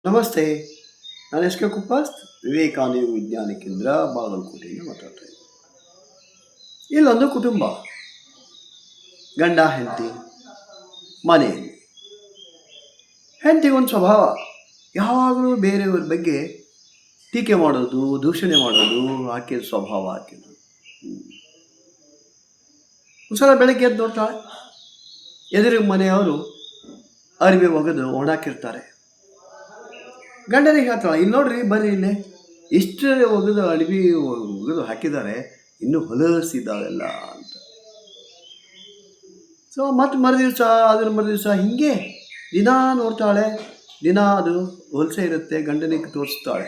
ನಮಸ್ತೆ. ನಾನು S K Kuppast, Vivekananda ವಿಜ್ಞಾನ ಕೇಂದ್ರ, ಬಾಗಲಕೋಟೆಯಿಂದ ಮಾತಾಡ್ತಾ ಇದ್ದೀನಿ. ಇಲ್ಲೊಂದು ಕುಟುಂಬ, ಗಂಡ ಹೆಂಡತಿ, ಮನೆಯಲ್ಲಿ. ಹೆಂಡತಿಗೊಂದು ಸ್ವಭಾವ, ಯಾವಾಗಲೂ ಬೇರೆಯವ್ರ ಬಗ್ಗೆ ಟೀಕೆ ಮಾಡೋದು, ದೂಷಣೆ ಮಾಡೋದು ಆಕೆ ಸ್ವಭಾವ ಆಕೆದು. ಒಂದ್ಸಲ ಬೆಳಗ್ಗೆ ಎದ್ದು ನೋಡ್ತಾಳೆ, ಎದುರಿಗೆ ಮನೆಯವರು ಅರಿವೆ ಒಗೆದು ಒಣಾಕಿರ್ತಾರೆ. ಗಂಡನಿಗೆ ಹೇಳ್ತಾಳೆ, ಇಲ್ಲಿ ನೋಡ್ರಿ, ಬರ್ರಿ ಇಲ್ಲಿ ಇಷ್ಟು ಒಗೆದು ಅಡವಿ ಒಗೆದು ಹಾಕಿದ್ದಾರೆ, ಇನ್ನೂ ಹೊಲಸಿದ್ದಾವೆಲ್ಲ ಅಂತ. ಸೊ ಮತ್ತೆ ಮರುದಿವಸ ಅದ್ರ ಮರುದಿವಸ ಹಿಂಗೆ ದಿನ ನೋಡ್ತಾಳೆ, ದಿನ ಅದು ಹೊಲಸೆ ಇರುತ್ತೆ. ಗಂಡನಿಗೆ ತೋರಿಸ್ತಾಳೆ.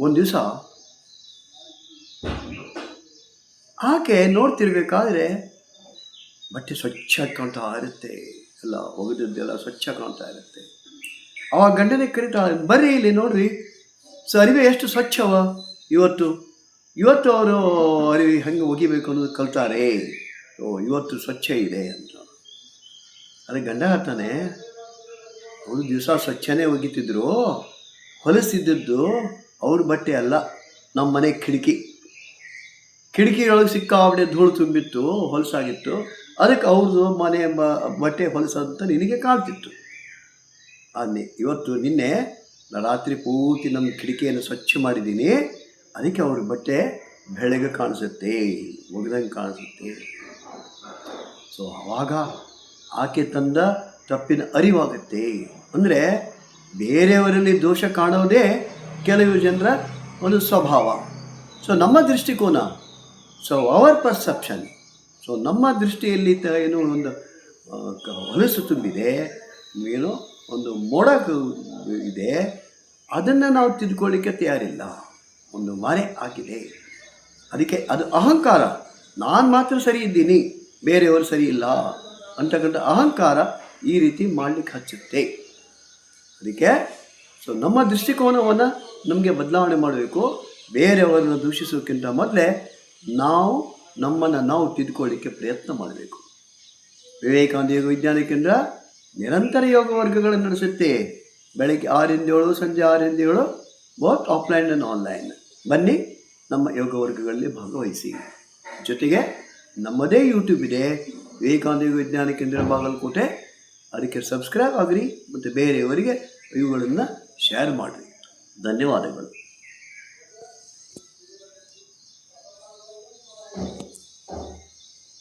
ಒಂದು ದಿವಸ ಆಕೆ ನೋಡ್ತಿರ್ಬೇಕಾದ್ರೆ ಬಟ್ಟೆ ಸ್ವಚ್ಛ ಕಾಣ್ತಾ ಇರುತ್ತೆ, ಎಲ್ಲ ಒಗೆದದ್ದೆಲ್ಲ ಸ್ವಚ್ಛ ಕಾಣ್ತಾ ಇರುತ್ತೆ. ಅವಾಗ ಗಂಡನಿಗೆ ಕರೀತಾಳೆ, ಬರ್ರಿ ಇಲ್ಲಿ ನೋಡ್ರಿ, ಅರಿವೆ ಎಷ್ಟು ಸ್ವಚ್ಛವ ಇವತ್ತು ಅವರು ಅರಿವೆ ಹೆಂಗೆ ಒಗಿಬೇಕು ಅನ್ನೋದು ಕಲ್ತಾರೆ, ಇವತ್ತು ಸ್ವಚ್ಛ ಇದೆ ಅಂತ. ಅದಕ್ಕೆ ಗಂಡ ಹೇಳ್ತಾನೆ, ಅವರು ದಿವಸ ಸ್ವಚ್ಛನೇ ಒಗಿತಿದ್ರು, ಹೊಲಿಸಿದ್ದದ್ದು ಅವ್ರ ಬಟ್ಟೆ ಅಲ್ಲ, ನಮ್ಮ ಮನೆ ಕಿಟಕಿಯೊಳಗೆ ಸಿಕ್ಕಾಬಡೆ ಧೂಳು ತುಂಬಿತ್ತು, ಹೊಲಸಾಗಿತ್ತು, ಅದಕ್ಕೆ ಅವ್ರದ್ದು ಮನೆ ಬಟ್ಟೆ ಹೊಲಸಂತ ನಿನಗೆ ಕಾಣ್ತಿತ್ತು. ನಿನ್ನೆ ರಾತ್ರಿ ಪೂರ್ತಿ ನಮ್ಮ ಕಿಟಕಿಯನ್ನು ಸ್ವಚ್ಛ ಮಾಡಿದ್ದೀನಿ, ಅದಕ್ಕೆ ಅವ್ರ ಬಟ್ಟೆ ಬೆಳಗ್ಗೆ ಕಾಣಿಸುತ್ತೆ, ಒಗೆದಂಗೆ ಕಾಣಿಸುತ್ತೆ. ಸೊ ಆವಾಗ ಆಕೆ ತಂದ ತಪ್ಪಿನ ಅರಿವಾಗುತ್ತೆ. ಅಂದರೆ ಬೇರೆಯವರಲ್ಲಿ ದೋಷ ಕಾಣೋದೇ ಕೆಲವು ಜನರ ಒಂದು ಸ್ವಭಾವ. ಸೊ ನಮ್ಮ ದೃಷ್ಟಿಕೋನ, ಸೊ ಅವರ್ ಪರ್ಸೆಪ್ಷನ್, ಸೊ ನಮ್ಮ ದೃಷ್ಟಿಯಲ್ಲಿ ಏನೋ ಒಂದು ಹೊಲಸು ತುಂಬಿದೆ, ಏನೋ ಒಂದು ಮೋಡ ಇದೆ, ಅದನ್ನು ನಾವು ತಿದ್ಕೊಳ್ಳಿಕ್ಕೆ ತಯಾರಿಲ್ಲ, ಒಂದು ಮರೆ ಆಗಿದೆ. ಅದಕ್ಕೆ ಅದು ಅಹಂಕಾರ, ನಾನು ಮಾತ್ರ ಸರಿ ಇದ್ದೀನಿ, ಬೇರೆಯವರು ಸರಿ ಇಲ್ಲ ಅಂತಕ್ಕಂಥ ಅಹಂಕಾರ ಈ ರೀತಿ ಮಾಡಲಿಕ್ಕೆ ಹಚ್ಚುತ್ತೆ. ಅದಕ್ಕೆ ಸೊ ನಮ್ಮ ದೃಷ್ಟಿಕೋನವನ್ನು ನಮಗೆ ಬದಲಾವಣೆ ಮಾಡಬೇಕು. ಬೇರೆಯವರನ್ನು ದೂಷಿಸೋಕ್ಕಿಂತ ಮೊದಲೇ ನಮ್ಮನ್ನು ನಾವು ತಿದ್ಕೊಳ್ಳಿಕ್ಕೆ ಪ್ರಯತ್ನ ಮಾಡಬೇಕು. ವಿವೇಕಾನಂದ ಯೋಗ ವಿಜ್ಞಾನ ಕೇಂದ್ರ ನಿರಂತರ ಯೋಗ ವರ್ಗಗಳನ್ನು ನಡೆಸುತ್ತೆ. ಬೆಳಗ್ಗೆ 6ರಿಂದ 7, ಸಂಜೆ 6ರಿಂದ 7, ಬೋತ್ ಆಫ್ಲೈನ್ ಆ್ಯಂಡ್ ಆನ್ಲೈನ್. ಬನ್ನಿ, ನಮ್ಮ ಯೋಗ ವರ್ಗಗಳಲ್ಲಿ ಭಾಗವಹಿಸಿ. ಜೊತೆಗೆ ನಮ್ಮದೇ ಯೂಟ್ಯೂಬ್ ಇದೆ, ವಿವೇಕಾನಂದ ಯೋಗ ವಿಜ್ಞಾನ ಕೇಂದ್ರ ಬಾಗಲಕೋಟೆ. ಅದಕ್ಕೆ ಸಬ್ಸ್ಕ್ರೈಬ್ ಆಗಿರಿ ಮತ್ತು ಬೇರೆಯವರಿಗೆ ಇವುಗಳನ್ನು ಶೇರ್ ಮಾಡಿರಿ. ಧನ್ಯವಾದಗಳು.